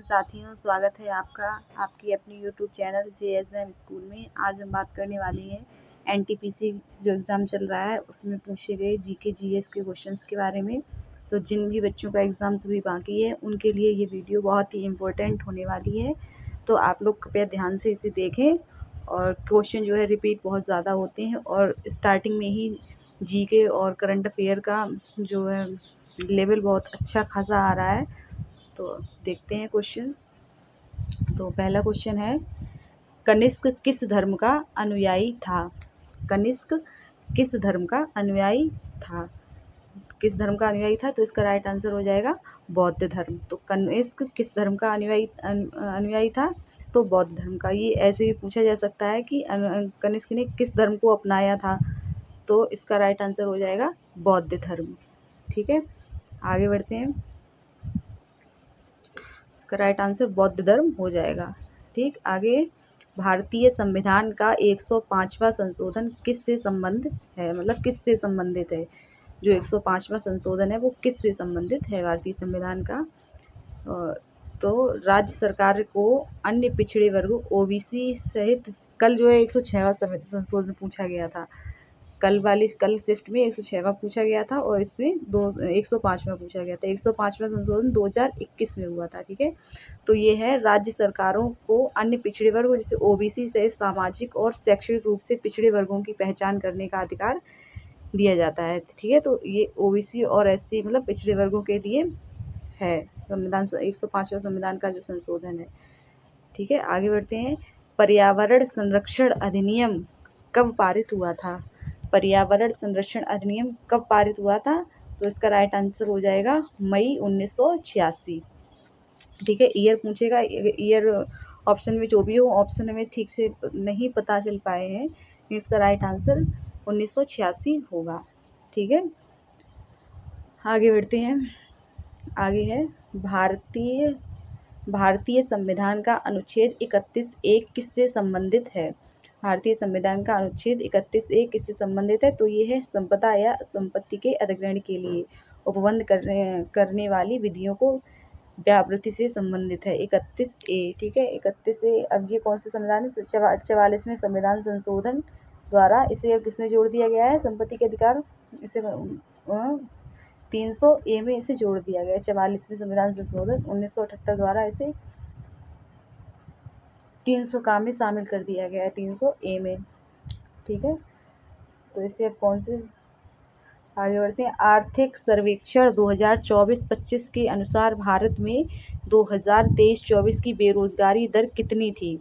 साथियों, स्वागत है आपका आपकी अपनी यूट्यूब चैनल JSM स्कूल में। आज हम बात करने वाले हैं NTPC जो एग्ज़ाम चल रहा है उसमें पूछे गए GK GS के क्वेश्चंस के बारे में। तो जिन भी बच्चों का एग्ज़ाम्स अभी बाकी है उनके लिए ये वीडियो बहुत ही इम्पोर्टेंट होने वाली है, तो आप लोग कृपया ध्यान से इसे देखें। और क्वेश्चन जो है रिपीट बहुत ज़्यादा होते हैं और स्टार्टिंग में ही GK और करंट अफेयर का जो है लेवल बहुत अच्छा खासा आ रहा है। तो देखते हैं क्वेश्चंस। तो पहला क्वेश्चन है, कनिष्क किस धर्म का अनुयायी था? कनिष्क किस धर्म का अनुयायी था? किस धर्म का अनुयायी था? तो इसका राइट आंसर हो जाएगा बौद्ध धर्म। तो कनिष्क किस धर्म का अनुयायी था? तो बौद्ध धर्म का। ये ऐसे भी पूछा जा सकता है कि कनिष्क ने किस धर्म को अपनाया था? तो इसका राइट आंसर हो जाएगा बौद्ध धर्म। ठीक है, आगे बढ़ते हैं। इसका राइट आंसर बौद्ध धर्म हो जाएगा। ठीक, आगे, भारतीय संविधान का 105वां संशोधन किससे संबंध है? मतलब किससे संबंधित है? जो 105वां संशोधन है वो किससे संबंधित है भारतीय संविधान का? तो राज्य सरकार को अन्य पिछड़े वर्गों OBC सहित, कल जो है 106वां संशोधन पूछा गया था। कल शिफ्ट में 106वां पूछा गया था और इसमें 105वां पूछा गया था। 105वां संशोधन 2021 में हुआ था। ठीक है, तो ये है राज्य सरकारों को अन्य पिछड़े वर्ग जैसे OBC से सामाजिक और शैक्षणिक रूप से पिछड़े वर्गों की पहचान करने का अधिकार दिया जाता है। ठीक है, तो ये OBC और SC मतलब पिछड़े वर्गों के लिए है संविधान 105वां संविधान का जो संशोधन है। ठीक है, आगे बढ़ते हैं। पर्यावरण संरक्षण अधिनियम कब पारित हुआ था? पर्यावरण संरक्षण अधिनियम कब पारित हुआ था? तो इसका राइट आंसर हो जाएगा मई 1986। ठीक है, ईयर पूछेगा, ईयर ऑप्शन में जो भी हो, ऑप्शन में ठीक से नहीं पता चल पाए हैं, इसका राइट आंसर 1986 होगा। ठीक है, आगे बढ़ते हैं। आगे है, भारतीय संविधान का अनुच्छेद 31(1) किससे संबंधित है? भारतीय संविधान का अनुच्छेद 31(1) किससे संबंधित है? तो ये है संपदा या संपत्ति के अधिग्रहण के लिए उपबंध करने वाली विधियों को व्यावृत्ति से संबंधित है। 31(a). ठीक है, 31(a). अब ये कौन से संविधान है? 44वें संविधान संशोधन द्वारा इसे अब किसमें जोड़ दिया गया है? संपत्ति के अधिकार, इसे 300(a) में इसे जोड़ दिया गया है। 44वें संविधान संशोधन 1978 द्वारा इसे 300 का में शामिल कर दिया गया है, 300(a) में। ठीक है, तो इसे अब कौन से, आगे बढ़ते हैं। आर्थिक सर्वेक्षण 2024-25 के अनुसार भारत में 2023-24 की बेरोजगारी दर कितनी थी?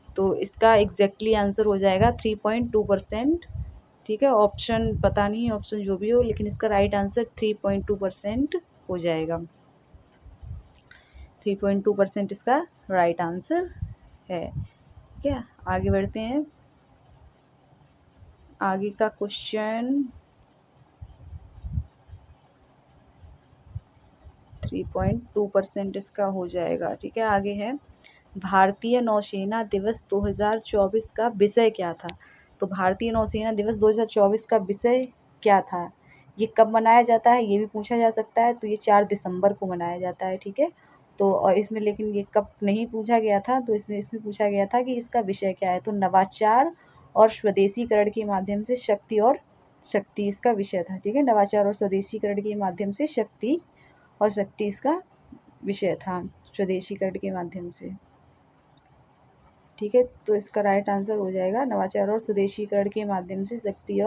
तो इसका एग्जैक्टली आंसर हो जाएगा 3.2%। ठीक है, ऑप्शन पता नहीं, ऑप्शन जो भी हो, लेकिन इसका राइट आंसर 3.2% हो जाएगा। 3.2% इसका राइट आंसर है। ठीक है, आगे बढ़ते हैं। आगे का क्वेश्चन 3.2% इसका हो जाएगा। ठीक है, आगे है, भारतीय नौसेना दिवस 2024 का विषय क्या था? तो भारतीय नौसेना दिवस 2024 का विषय क्या था? ये कब मनाया जाता है ये भी पूछा जा सकता है। तो ये 4 दिसंबर को मनाया जाता है। ठीक है, तो और इसमें लेकिन ये कब नहीं पूछा गया था, तो इसमें पूछा गया था कि इसका विषय क्या है। तो नवाचार और स्वदेशीकरण के माध्यम से शक्ति इसका विषय था। ठीक है, नवाचार और स्वदेशीकरण के माध्यम से शक्ति इसका विषय था, स्वदेशीकरण के माध्यम से। ठीक है, तो इसका राइट आंसर हो जाएगा नवाचार और स्वदेशीकरण के माध्यम से शक्ति।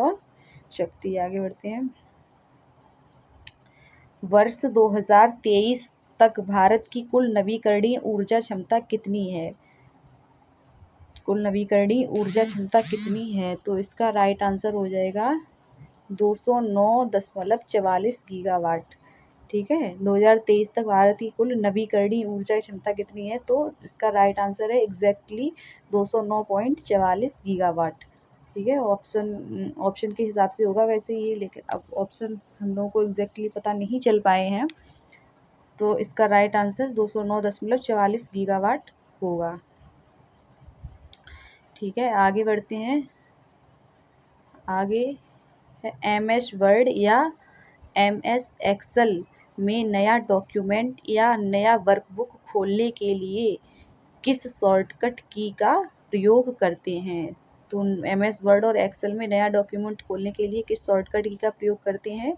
आगे बढ़ते हैं। वर्ष 2023 तक भारत की कुल नवीकरणीय ऊर्जा क्षमता कितनी है? कुल नवीकरणीय ऊर्जा क्षमता कितनी है? तो इसका राइट आंसर हो जाएगा 209.44 गीगावाट। ठीक है, 2023 तक भारत की कुल नवीकरणीय ऊर्जा क्षमता कितनी है? तो इसका राइट आंसर है एग्जैक्टली 209.44 गीगावाट। ठीक है, ऑप्शन के हिसाब से होगा वैसे ये, लेकिन अब ऑप्शन हम लोगों को एग्जैक्टली पता नहीं चल पाए हैं, तो इसका राइट आंसर 209.44 गीगावाट होगा। ठीक है, आगे बढ़ते हैं। आगे है MS वर्ड या MS एक्सेल में नया डॉक्यूमेंट या नया वर्कबुक खोलने के लिए किस शॉर्टकट की का प्रयोग करते हैं? तो MS वर्ड और एक्सेल में नया डॉक्यूमेंट खोलने के लिए किस शॉर्टकट की का प्रयोग करते हैं?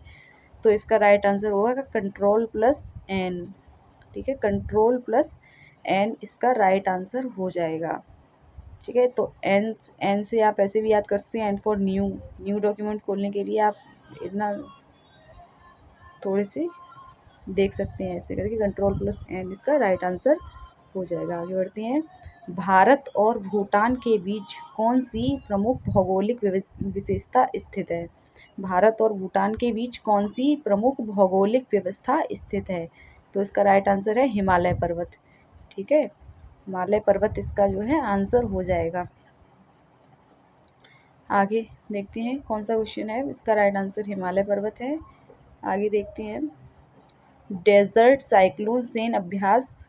तो इसका राइट आंसर होगा Ctrl+N। ठीक है, Ctrl+N इसका राइट आंसर हो जाएगा। ठीक है, तो एन से आप ऐसे भी याद कर सकते हैं, एन फॉर न्यू डॉक्यूमेंट खोलने के लिए आप इतना थोड़े से देख सकते हैं, ऐसे करके Ctrl+N इसका राइट आंसर हो जाएगा। आगे बढ़ते हैं। भारत और भूटान के बीच कौन सी प्रमुख भौगोलिक विशेषता स्थित है? भारत और भूटान के बीच कौन सी प्रमुख भौगोलिक व्यवस्था स्थित है? तो इसका राइट आंसर है हिमालय पर्वत। ठीक है, हिमालय पर्वत इसका जो है आंसर हो जाएगा। आगे देखते हैं कौन सा क्वेश्चन है, इसका राइट आंसर हिमालय पर्वत है। आगे देखते हैं। डेजर्ट साइक्लोन सैन्य अभ्यास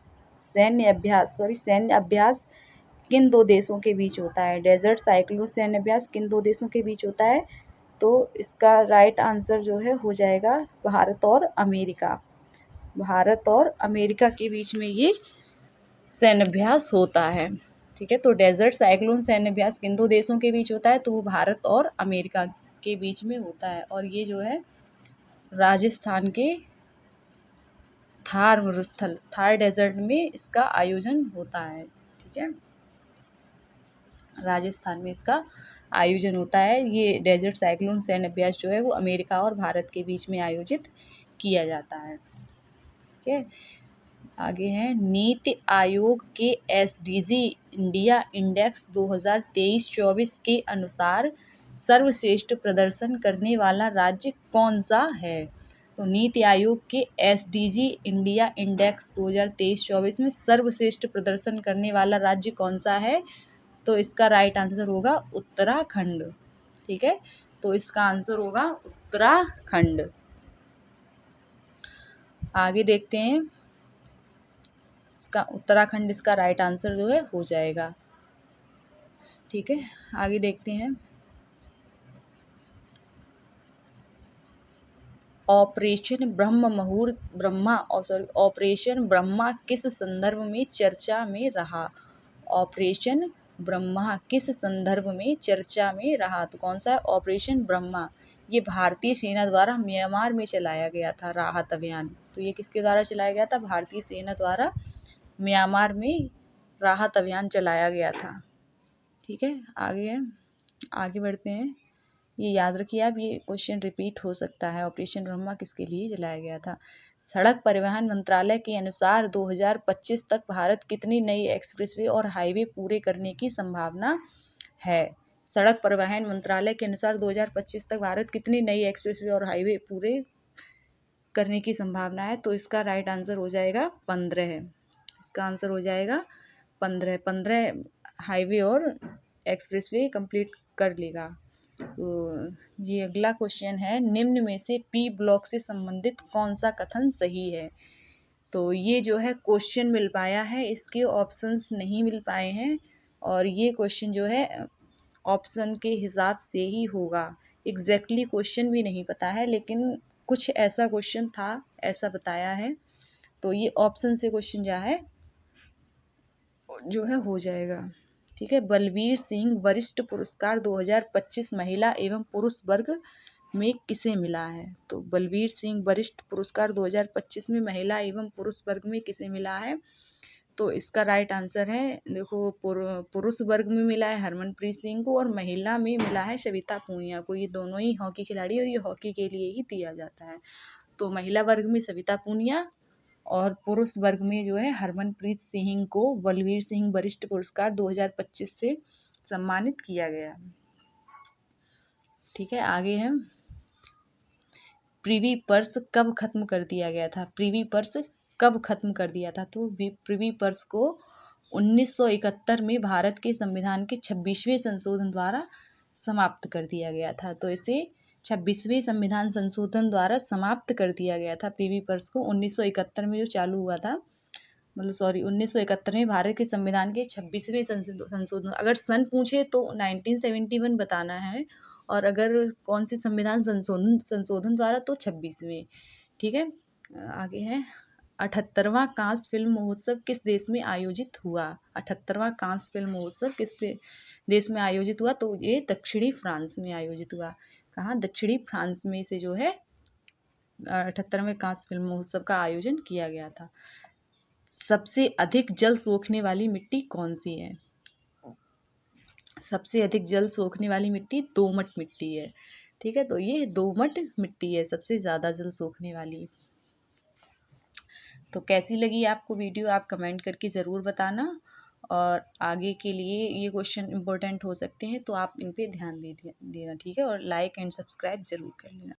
किन दो देशों के बीच होता है? डेजर्ट साइक्लोन सैन्य अभ्यास किन दो देशों के बीच होता है? तो इसका राइट आंसर जो है हो जाएगा भारत और अमेरिका। भारत और अमेरिका के बीच में ये सैन्य अभ्यास होता है। ठीक है, तो डेजर्ट साइक्लोन सैन्य अभ्यास किन दो देशों के बीच होता है? तो वो भारत और अमेरिका के बीच में होता है, और ये जो है राजस्थान के थार डेजर्ट में इसका आयोजन होता है। ठीक है, राजस्थान में इसका आयोजन होता है। ये डेजर्ट साइक्लोन सैन्य अभ्यास जो है वो अमेरिका और भारत के बीच में आयोजित किया जाता है। ठीक है, आगे है। नीति आयोग के SDG इंडिया इंडेक्स 2023-24 के अनुसार सर्वश्रेष्ठ प्रदर्शन करने वाला राज्य कौन सा है? तो नीति आयोग के SDG इंडिया इंडेक्स 2023-24 में सर्वश्रेष्ठ प्रदर्शन करने वाला राज्य कौन सा है? तो इसका राइट आंसर होगा उत्तराखंड। ठीक है, तो इसका आंसर होगा उत्तराखंड। आगे देखते हैं। इसका उत्तराखंड इसका राइट आंसर जो है हो जाएगा। ठीक है, आगे देखते हैं। ऑपरेशन ब्रह्मा किस संदर्भ में चर्चा में रहा? ऑपरेशन ब्रह्मा किस संदर्भ में चर्चा में रहा? तो कौन सा है ऑपरेशन ब्रह्मा? ये भारतीय सेना द्वारा म्यांमार में चलाया गया था राहत अभियान। तो ये किसके द्वारा चलाया गया था? भारतीय सेना द्वारा म्यांमार में राहत अभियान चलाया गया था। ठीक है, आगे बढ़ते हैं। ये याद रखिए आप, ये क्वेश्चन रिपीट हो सकता है। ऑपरेशन ब्रह्मा किसके लिए चलाया गया था? सड़क परिवहन मंत्रालय के अनुसार 2025 तक भारत कितनी नई एक्सप्रेसवे और हाईवे पूरे करने की संभावना है? सड़क परिवहन मंत्रालय के अनुसार 2025 तक भारत कितनी नई एक्सप्रेसवे और हाईवे पूरे करने की संभावना है? तो इसका राइट आंसर हो जाएगा 15। इसका आंसर हो जाएगा 15 हाईवे और एक्सप्रेसवे कंप्लीट कर लेगा। तो ये अगला क्वेश्चन है। निम्न में से P ब्लॉक से संबंधित कौन सा कथन सही है? तो ये जो है क्वेश्चन मिल पाया है, इसके ऑप्शंस नहीं मिल पाए हैं, और ये क्वेश्चन जो है ऑप्शन के हिसाब से ही होगा। एग्जैक्टली क्वेश्चन भी नहीं पता है, लेकिन कुछ ऐसा क्वेश्चन था, ऐसा बताया है। तो ये ऑप्शन से क्वेश्चन जो है हो जाएगा। ठीक है, बलबीर सिंह वरिष्ठ पुरस्कार 2025 महिला एवं पुरुष वर्ग में किसे मिला है? तो बलबीर सिंह वरिष्ठ पुरस्कार 2025 में महिला एवं पुरुष वर्ग में किसे मिला है? तो इसका राइट आंसर है, देखो, पुरुष वर्ग में मिला है हरमनप्रीत सिंह को, और महिला में मिला है सविता पूनिया को। ये दोनों ही हॉकी खिलाड़ी, और ये हॉकी के लिए ही दिया जाता है। तो महिला वर्ग में सविता पूनिया, और पुरुष वर्ग में जो है हरमनप्रीत सिंह को बलबीर सिंह वरिष्ठ पुरस्कार 2025 से सम्मानित किया गया। ठीक है, आगे है। प्रिवी पर्स कब खत्म कर दिया गया था? प्रिवी पर्स कब खत्म कर दिया था? तो प्रिवी पर्स को 1971 में भारत के संविधान के 26वें संशोधन द्वारा समाप्त कर दिया गया था। तो इसे 26वें संविधान संशोधन द्वारा समाप्त कर दिया गया था। प्रिवी पर्स को 1971 में जो चालू हुआ था, 1971 में भारत के संविधान के 26वें संशोधन, अगर सन पूछे तो 1971 बताना है, और अगर कौन सी संविधान संशोधन द्वारा तो 26वें। ठीक है, आगे है 78वां कांस फिल्म महोत्सव किस देश में आयोजित हुआ। 78वां कांस फिल्म महोत्सव किस देश में आयोजित हुआ, तो ये दक्षिणी फ्रांस में आयोजित हुआ। कहाँ, दक्षिणी फ्रांस में से जो है 78वें कांस फिल्म महोत्सव का आयोजन किया गया था। सबसे अधिक जल सोखने वाली मिट्टी कौन सी है। सबसे अधिक जल सोखने वाली मिट्टी दोमट मिट्टी है। ठीक है, तो ये दोमट मिट्टी है सबसे ज़्यादा जल सोखने वाली। तो कैसी लगी आपको वीडियो, आप कमेंट करके ज़रूर बताना, और आगे के लिए ये क्वेश्चन इंपॉर्टेंट हो सकते हैं तो आप इन पे ध्यान देना, ठीक है, और लाइक एंड सब्सक्राइब ज़रूर कर लेना।